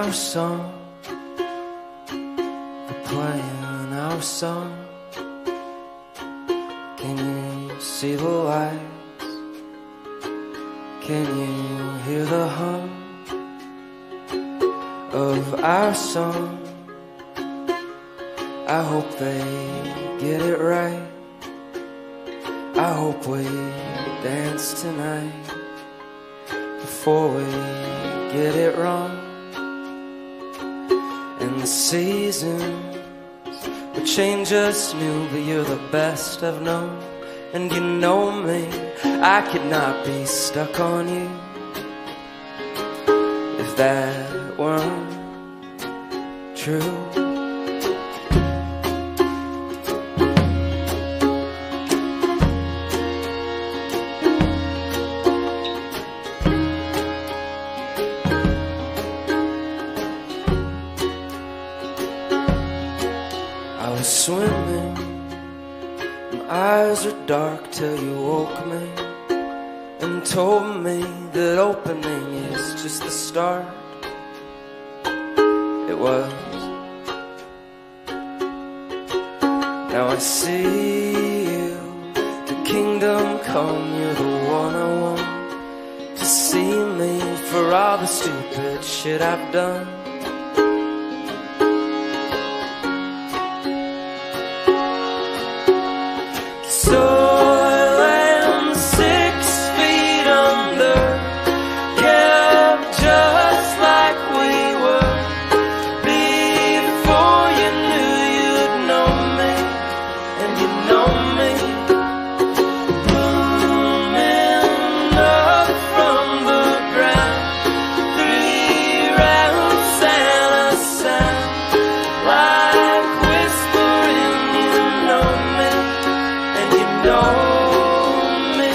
our song, they're playing our song. Can you see the lights? Can you hear the hum of our song? I hope they get it right. I hope we dance tonight before we get it wrong. And the seasons will change us new, but you're the best I've known. And you know me, I could not be stuck on you if that weren't true. I was swimming, my eyes were dark till you woke me and told me that opening is just the start. It was. Now I see you, the kingdom come, you're the one I want to see me for all the stupid shit I've done. Soil and 6 feet under, kept just like we were before you knew you'd know me, and you know me. Blooming up from the ground, 3 rounds and a sound, like whispering, you know me. Know me.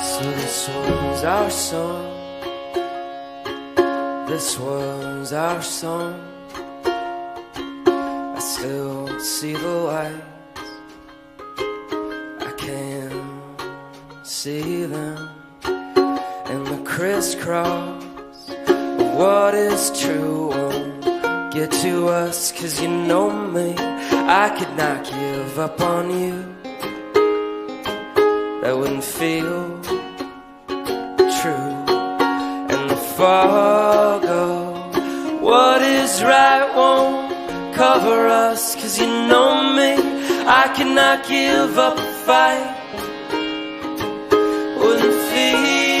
So this was our song. This was our song. I still see the light. See them and the crisscross of what is true won't get to us, 'cause you know me, I could not give up on you. That wouldn't feel true. And the fog of what is right won't cover us, 'cause you know me, I could not give up a fight. Wouldn't feel